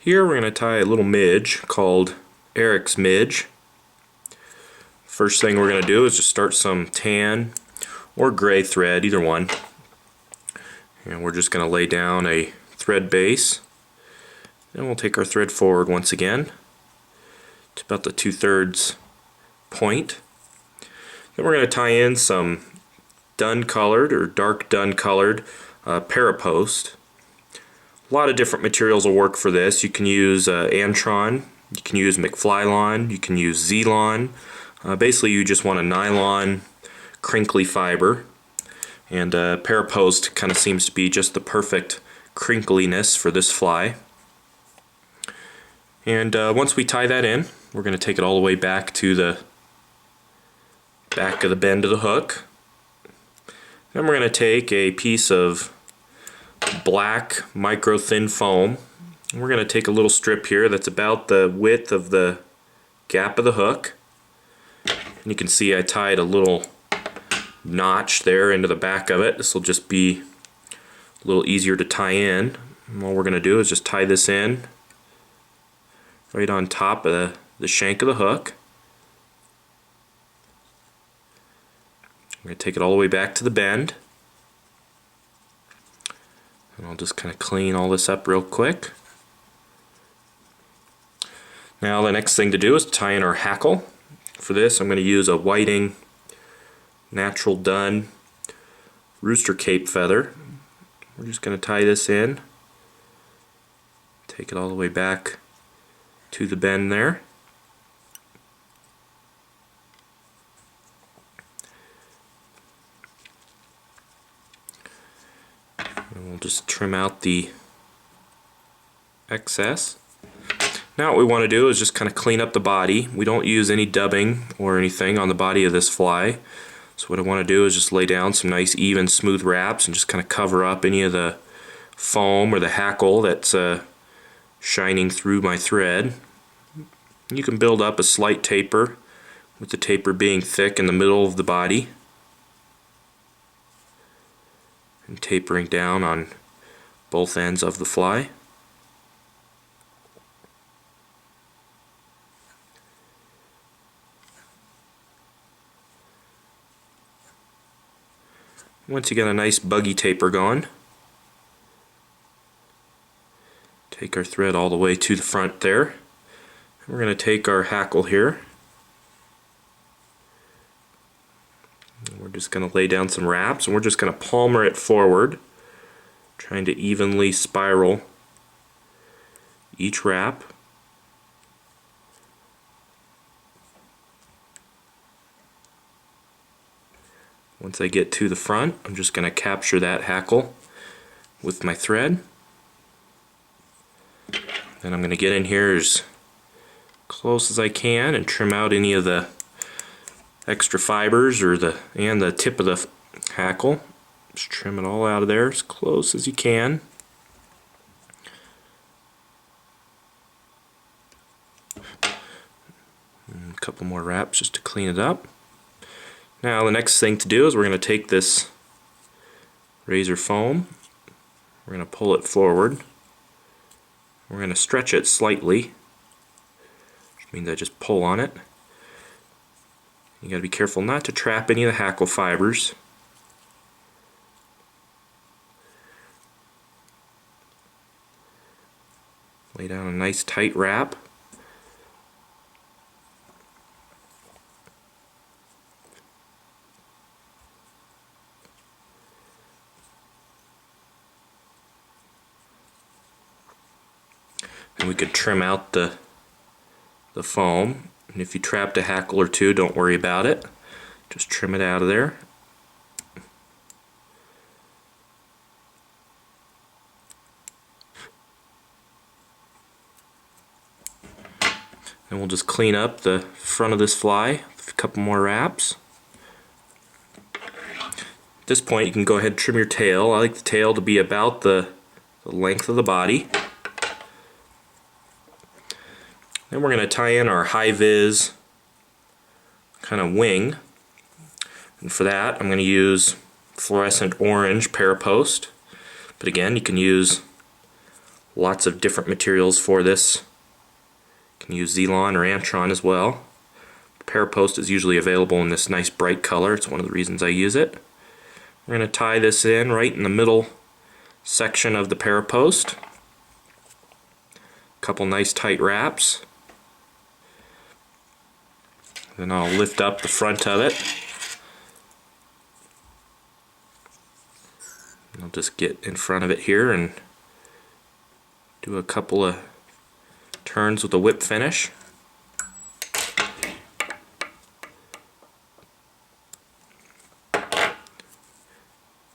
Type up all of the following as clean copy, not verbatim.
Here we're going to tie a little midge called Eric's Midge. First thing we're going to do is just start some tan or gray thread, either one. And we're just going to lay down a thread base. Then we'll take our thread forward once again to about the 2/3 point. Then we're going to tie in some dun colored or dark dun colored Parapost. A lot of different materials will work for this. You can use Antron, you can use McFly-lon, you can use Z-lon. Basically you just want a nylon crinkly fiber, and Parapost kind of seems to be just the perfect crinkliness for this fly. And once we tie that in, we're going to take it all the way back to the back of the bend of the hook. Then we're going to take a piece of black micro thin foam. And we're going to take a little strip here that's about the width of the gap of the hook. And you can see I tied a little notch there into the back of it. This will just be a little easier to tie in. And all we're going to do is just tie this in right on top of the shank of the hook. I'm going to take it all the way back to the bend. And I'll just kind of clean all this up real quick. Now the next thing to do is tie in our hackle. For this I'm going to use a whiting natural dun rooster cape feather. We're just going to tie this in. Take it all the way back to the bend there. And we'll just trim out the excess. Now what we want to do is just kind of clean up the body. We don't use any dubbing or anything on the body of this fly. So what I want to do is just lay down some nice even smooth wraps and just kind of cover up any of the foam or the hackle that's shining through my thread. You can build up a slight taper, with the taper being thick in the middle of the body and tapering down on both ends of the fly. Once you get a nice buggy taper going, take our thread all the way to the front there. We're going to take our hackle here. We're just going to lay down some wraps, and we're just going to palmer it forward, trying to evenly spiral each wrap. Once I get to the front, I'm just going to capture that hackle with my thread. Then I'm going to get in here as close as I can and trim out any of the extra fibers or the tip of the hackle. Just trim it all out of there as close as you can. And a couple more wraps just to clean it up. Now the next thing to do is we're going to take this razor foam, we're going to pull it forward, we're going to stretch it slightly, which means I just pull on it. You got to be careful not to trap any of the hackle fibers. Lay down a nice tight wrap. And we could trim out the foam, and if you trapped a hackle or two, don't worry about it. Just trim it out of there. And we'll just clean up the front of this fly with a couple more wraps. At this point you can go ahead and trim your tail. I like the tail to be about the length of the body. Then we're going to tie in our high-vis kind of wing, and for that I'm going to use fluorescent orange Parapost, but again you can use Lots of different materials for this. You can use Zelon or Antron as well. Parapost is usually available in this nice bright color. It's one of the reasons I use it. We're going to tie this in right in the middle section of the Parapost. Couple nice tight wraps. Then I'll lift up the front of it. I'll just get in front of it here and do a couple of turns with the whip finish.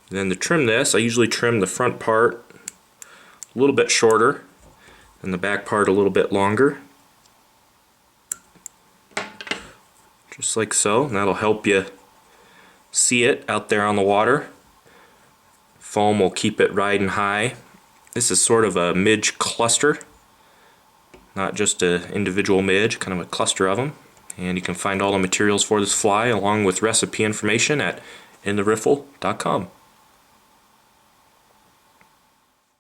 Then to trim this, I usually trim the front part a little bit shorter and the back part a little bit longer. Just like so, and that'll help you see it out there on the water. Foam will keep it riding high. This is sort of a midge cluster, not just an individual midge, kind of a cluster of them. And you can find all the materials for this fly along with recipe information at intheriffle.com.